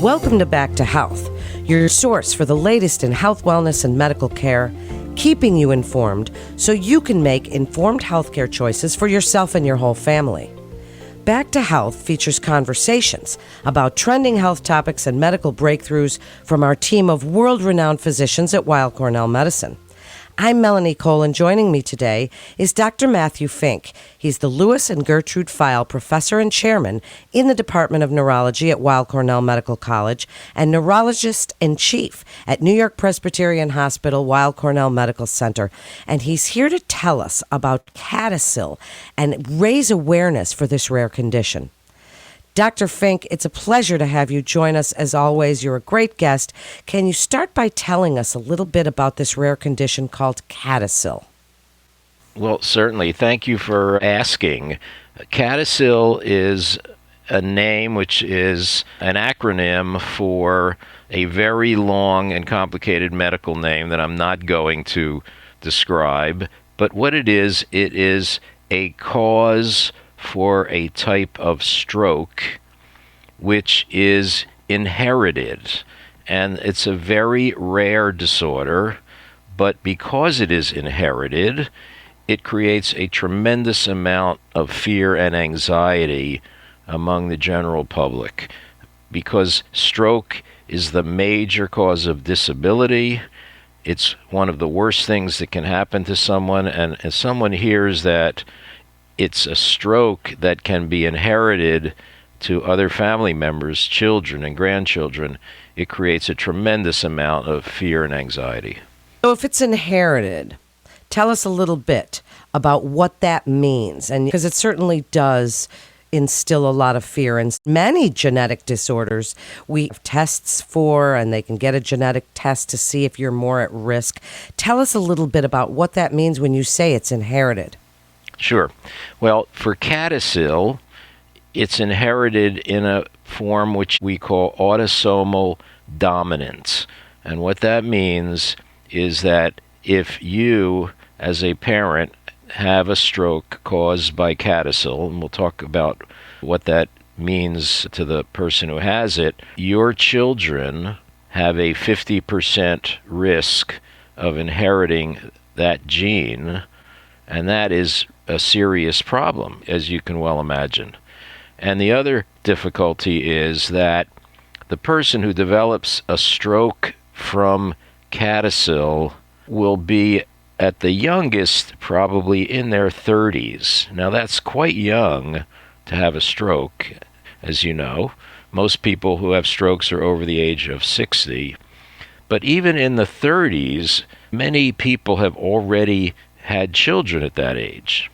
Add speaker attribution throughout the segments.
Speaker 1: Welcome to Back to Health, your source for the latest in health, wellness, and medical care, keeping you informed so you can make informed healthcare choices for yourself and your whole family. Back to Health features conversations about trending health topics and medical breakthroughs from our team of world-renowned physicians at Weill Cornell Medicine. I'm Melanie Cole, and joining me today is Dr. Matthew Fink. He's the Lewis and Gertrude Feil Professor and Chairman in the Department of Neurology at Weill Cornell Medical College and Neurologist in Chief at New York Presbyterian Hospital, Weill Cornell Medical Center. And he's here to tell us about CADASIL and raise awareness for this rare condition. Dr. Fink, it's a pleasure to have you join us. As always, you're a great guest. Can you start by telling us a little bit about this rare condition called CADASIL?
Speaker 2: Well, certainly. Thank you for asking. CADASIL is a name which is an acronym for a very long and complicated medical name that I'm not going to describe. But what it is a cause for a type of stroke which is inherited. And it's a very rare disorder, but because it is inherited, it creates a tremendous amount of fear and anxiety among the general public, because stroke is the major cause of disability. It's one of the worst things that can happen to someone, and if someone hears that it's a stroke that can be inherited to other family members, children and grandchildren, it creates a tremendous amount of fear and anxiety.
Speaker 1: So if it's inherited, tell us a little bit about what that means, and because it certainly does instill a lot of fear. And many genetic disorders we have tests for, and they can get a genetic test to see if you're more at risk. Tell us a little bit about what that means when you say it's inherited.
Speaker 2: Sure. Well, for CADASIL, it's inherited in a form which we call autosomal dominant. And what that means is that if you, as a parent, have a stroke caused by CADASIL, and we'll talk about what that means to the person who has it, your children have a 50% risk of inheriting that gene, and that is a serious problem, as you can well imagine. And the other difficulty is that the person who develops a stroke from CADASIL will be at the youngest probably in their 30s. Now that's quite young to have a stroke, as you know. Most people who have strokes are over the age of 60. But even in the 30s, many people have already had children at that age.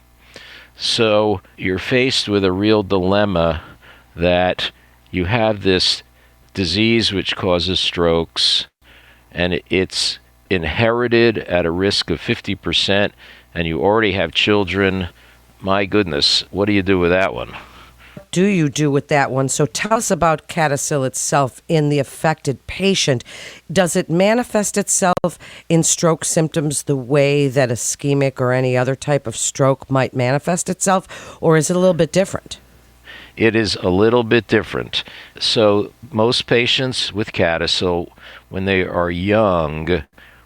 Speaker 2: So you're faced with a real dilemma that you have this disease which causes strokes, and it's inherited at a risk of 50%, and you already have children. My goodness, what do you do with that one?
Speaker 1: Do you do with that one? So tell us about CADASIL itself in the affected patient. Does it manifest itself in stroke symptoms the way that ischemic or any other type of stroke might manifest itself, or is it a little bit different?
Speaker 2: It is a little bit different. So most patients with CADASIL, when they are young,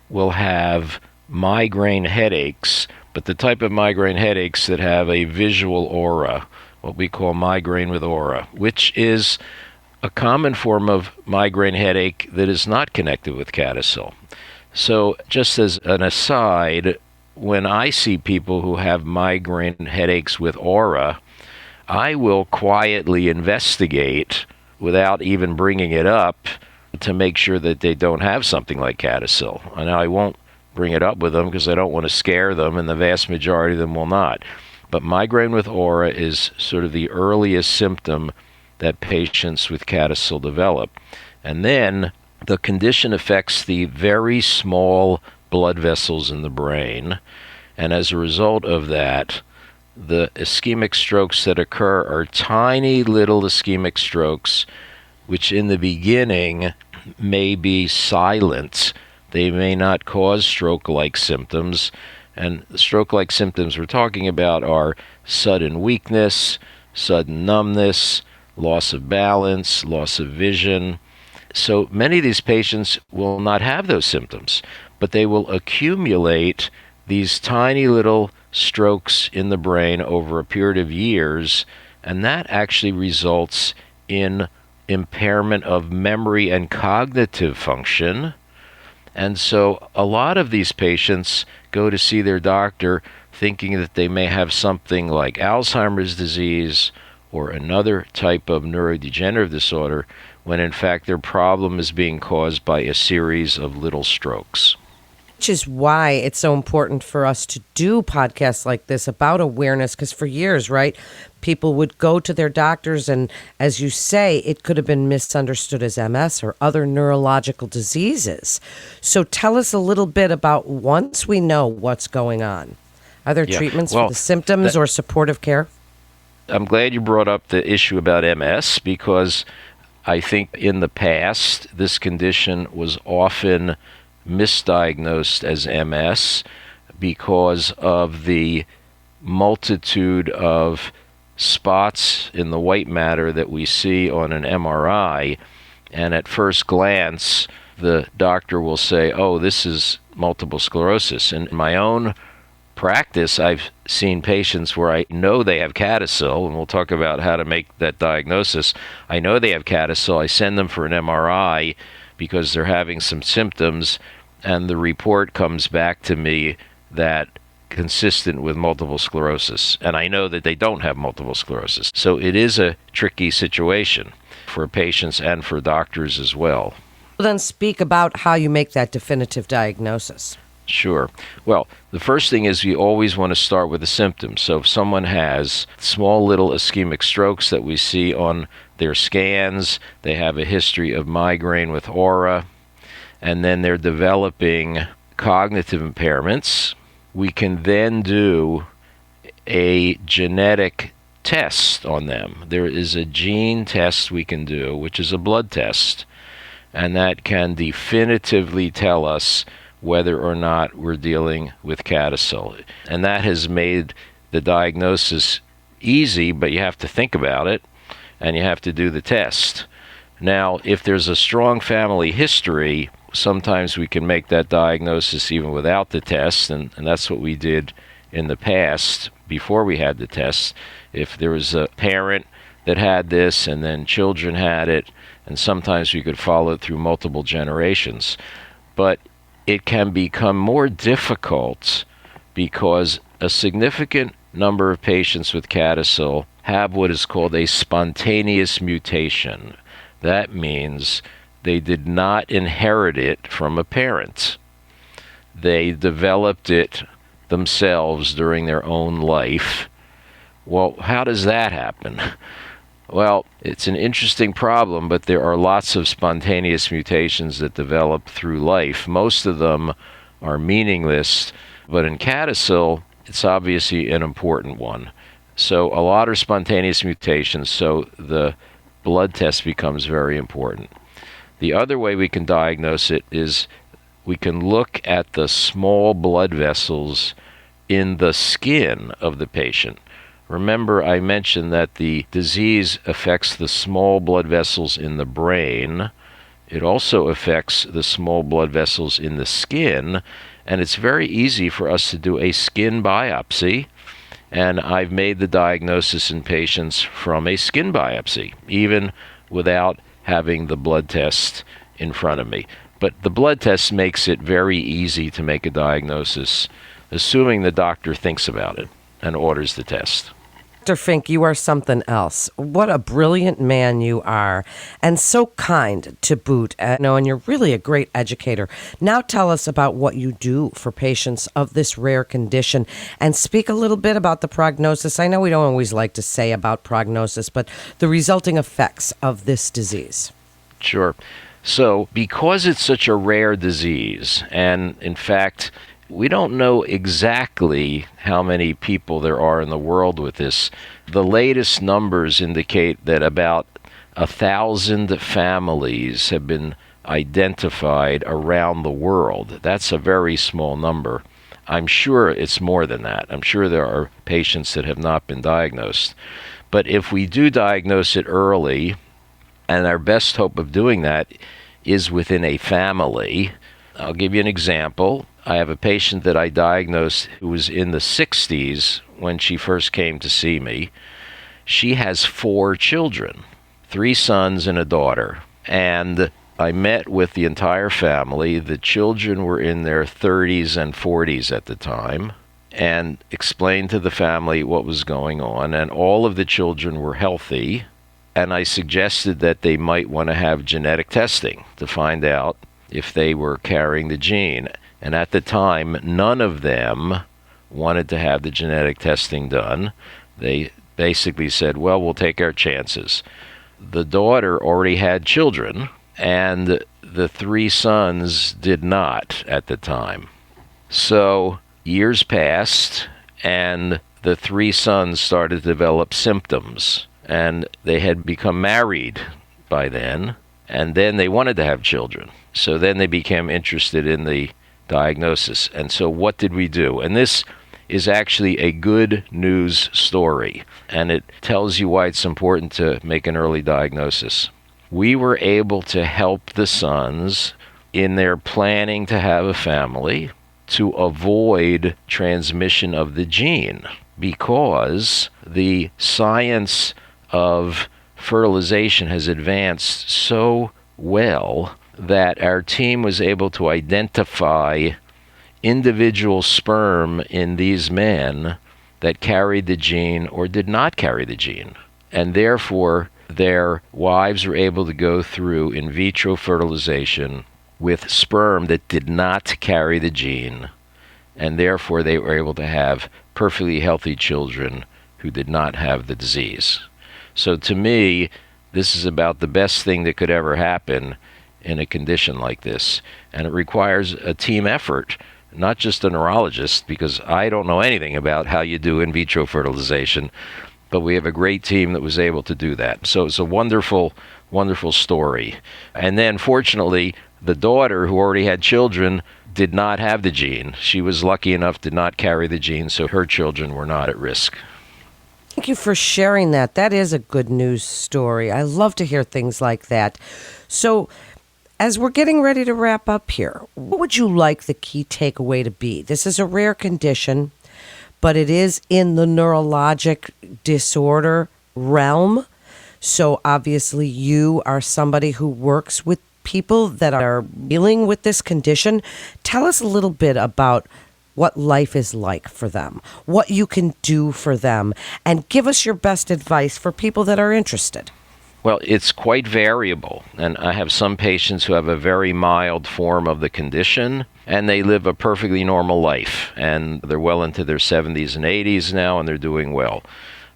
Speaker 2: will have migraine headaches, but the type of migraine headaches that have a visual aura, what we call migraine with aura, which is a common form of migraine headache that is not connected with CADASIL. So just as an aside, when I see people who have migraine headaches with aura, I will quietly investigate without even bringing it up to make sure that they don't have something like CADASIL. And I won't bring it up with them because I don't want to scare them, and the vast majority of them will not. But migraine with aura is sort of the earliest symptom that patients with CADASIL develop. And then the condition affects the very small blood vessels in the brain. And as a result of that, the ischemic strokes that occur are tiny little ischemic strokes, which in the beginning may be silent. They may not cause stroke-like symptoms. And the stroke-like symptoms we're talking about are sudden weakness, sudden numbness, loss of balance, loss of vision. So many of these patients will not have those symptoms, but they will accumulate these tiny little strokes in the brain over a period of years, and that actually results in impairment of memory and cognitive function. And so a lot of these patients go to see their doctor thinking that they may have something like Alzheimer's disease or another type of neurodegenerative disorder, when in fact their problem is being caused by a series of little strokes.
Speaker 1: Which is why it's so important for us to do podcasts like this about awareness, because for years, right, people would go to their doctors and, as you say, it could have been misunderstood as MS or other neurological diseases. So tell us a little bit about once we know what's going on. Are there treatments for the symptoms or supportive care?
Speaker 2: I'm glad you brought up the issue about MS, because I think in the past this condition was often misdiagnosed as MS because of the multitude of spots in the white matter that we see on an MRI. And at first glance, the doctor will say, oh, this is multiple sclerosis. In my own practice, I've seen patients where I know they have CADASIL, and we'll talk about how to make that diagnosis. I know they have CADASIL. I send them for an MRI because they're having some symptoms, and the report comes back to me that consistent with multiple sclerosis. And I know that they don't have multiple sclerosis. So it is a tricky situation for patients and for doctors as well.
Speaker 1: Then speak about how you make that definitive diagnosis.
Speaker 2: Sure. Well, the first thing is you always want to start with the symptoms. So if someone has small little ischemic strokes that we see on their scans, they have a history of migraine with aura, and then they're developing cognitive impairments, we can then do a genetic test on them. There is a gene test we can do, which is a blood test, and that can definitively tell us whether or not we're dealing with CADASIL. And that has made the diagnosis easy, but you have to think about it, and you have to do the test. Now, if there's a strong family history, sometimes we can make that diagnosis even without the test, and that's what we did in the past before we had the test. If there was a parent that had this and then children had it, and sometimes we could follow it through multiple generations. But it can become more difficult because a significant number of patients with CADASIL have what is called a spontaneous mutation. That means they did not inherit it from a parent. They developed it themselves during their own life. Well, how does that happen? Well, it's an interesting problem, but there are lots of spontaneous mutations that develop through life. Most of them are meaningless, but in CADASIL, it's obviously an important one. So a lot are spontaneous mutations, so the blood test becomes very important. The other way we can diagnose it is we can look at the small blood vessels in the skin of the patient. Remember, I mentioned that the disease affects the small blood vessels in the brain. It also affects the small blood vessels in the skin, and it's very easy for us to do a skin biopsy. And I've made the diagnosis in patients from a skin biopsy, even without having the blood test in front of me. But the blood test makes it very easy to make a diagnosis, assuming the doctor thinks about it and orders the test.
Speaker 1: Dr. Fink, you are something else. What a brilliant man you are, and so kind to boot. And you're really a great educator. Now tell us about what you do for patients of this rare condition, and speak a little bit about the prognosis. I know we don't always like to say about prognosis, but the resulting effects of this disease.
Speaker 2: Sure. So because it's such a rare disease, and in fact, we don't know exactly how many people there are in the world with this. The latest numbers indicate that about 1,000 families have been identified around the world. That's a very small number. I'm sure it's more than that. I'm sure there are patients that have not been diagnosed. But if we do diagnose it early And our best hope of doing that is within a family. I'll give you an example. I have a patient that I diagnosed who was in the 60s when she first came to see me. She has 4 children, 3 sons and a daughter. And I met with the entire family. The children were in their 30s and 40s at the time, and explained to the family what was going on. And all of the children were healthy. And I suggested that they might want to have genetic testing to find out if they were carrying the gene. And at the time, none of them wanted to have the genetic testing done. They basically said, well, we'll take our chances. The daughter already had children, and the 3 sons did not at the time. So years passed, and the 3 sons started to develop symptoms, and they had become married by then, and then they wanted to have children. So then they became interested in the diagnosis. And so what did we do? And this is actually a good news story, and it tells you why it's important to make an early diagnosis. We were able to help the sons in their planning to have a family to avoid transmission of the gene, because the science of fertilization has advanced so well that our team was able to identify individual sperm in these men that carried the gene or did not carry the gene. And therefore, their wives were able to go through in vitro fertilization with sperm that did not carry the gene. And therefore, they were able to have perfectly healthy children who did not have the disease. So to me, this is about the best thing that could ever happen in a condition like this. And it requires a team effort, not just a neurologist, because I don't know anything about how you do in vitro fertilization, but we have a great team that was able to do that. So it's a wonderful, wonderful story. And then fortunately, the daughter, who already had children, did not have the gene. She was lucky enough to not carry the gene, so her children were not at risk.
Speaker 1: Thank you for sharing that. That is a good news story. I love to hear things like that. So, as we're getting ready to wrap up here, what would you like the key takeaway to be? This is a rare condition, but it is in the neurologic disorder realm. So obviously you are somebody who works with people that are dealing with this condition. Tell us a little bit about what life is like for them, what you can do for them, and give us your best advice for people that are interested.
Speaker 2: Well, it's quite variable, and I have some patients who have a very mild form of the condition, and they live a perfectly normal life, and they're well into their 70s and 80s now, and they're doing well.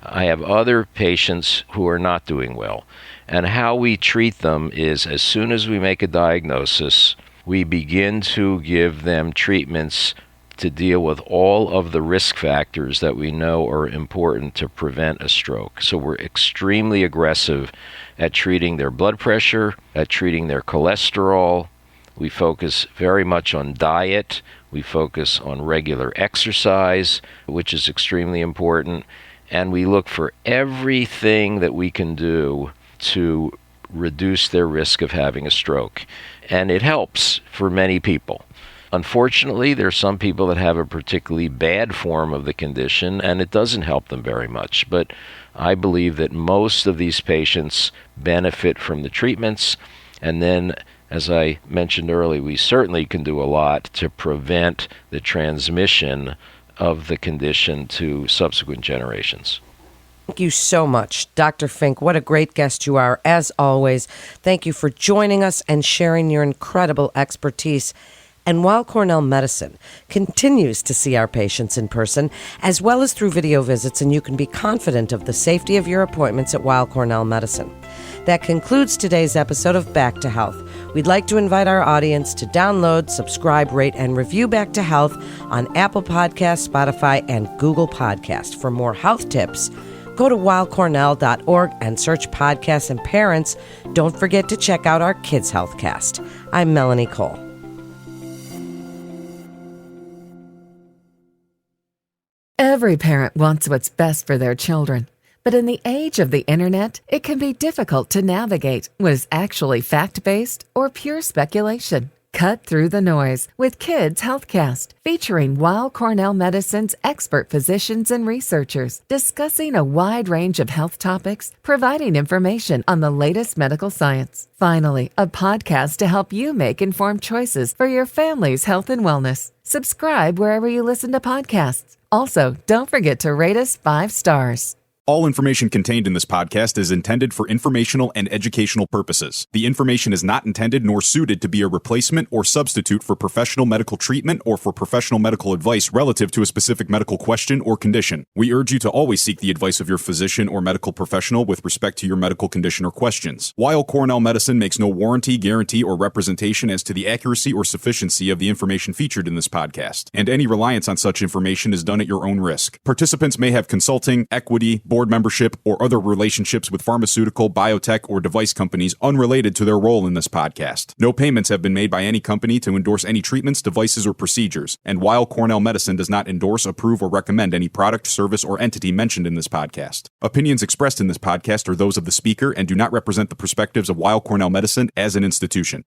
Speaker 2: I have other patients who are not doing well, and how we treat them is, as soon as we make a diagnosis, we begin to give them treatments to deal with all of the risk factors that we know are important to prevent a stroke. So we're extremely aggressive at treating their blood pressure, at treating their cholesterol. We focus very much on diet. We focus on regular exercise, which is extremely important. And we look for everything that we can do to reduce their risk of having a stroke. And it helps for many people. Unfortunately, there are some people that have a particularly bad form of the condition, and it doesn't help them very much. But I believe that most of these patients benefit from the treatments. And then, as I mentioned earlier, we certainly can do a lot to prevent the transmission of the condition to subsequent generations.
Speaker 1: Thank you so much, Dr. Fink. What a great guest you are, as always. Thank you for joining us and sharing your incredible expertise. And Weill Cornell Medicine continues to see our patients in person, as well as through video visits, and you can be confident of the safety of your appointments at Weill Cornell Medicine. That concludes today's episode of Back to Health. We'd like to invite our audience to download, subscribe, rate, and review Back to Health on Apple Podcasts, Spotify, and Google Podcasts. For more health tips, go to weillcornell.org and search Podcasts. And parents, don't forget to check out our Kids Health Cast. I'm Melanie Cole.
Speaker 3: Every parent wants what's best for their children. But in the age of the internet, it can be difficult to navigate what is actually fact-based or pure speculation. Cut through the noise with Kids Healthcast, featuring Weill Cornell Medicine's expert physicians and researchers discussing a wide range of health topics, providing information on the latest medical science. Finally, a podcast to help you make informed choices for your family's health and wellness. Subscribe wherever you listen to podcasts. Also, don't forget to rate us 5 stars.
Speaker 4: All information contained in this podcast is intended for informational and educational purposes. The information is not intended nor suited to be a replacement or substitute for professional medical treatment or for professional medical advice relative to a specific medical question or condition. We urge you to always seek the advice of your physician or medical professional with respect to your medical condition or questions. Weill Cornell Medicine makes no warranty, guarantee, or representation as to the accuracy or sufficiency of the information featured in this podcast, and any reliance on such information is done at your own risk. Participants may have consulting, equity, board membership, or other relationships with pharmaceutical, biotech, or device companies unrelated to their role in this podcast. No payments have been made by any company to endorse any treatments, devices, or procedures, and Weill Cornell Medicine does not endorse, approve, or recommend any product, service, or entity mentioned in this podcast. Opinions expressed in this podcast are those of the speaker and do not represent the perspectives of Weill Cornell Medicine as an institution.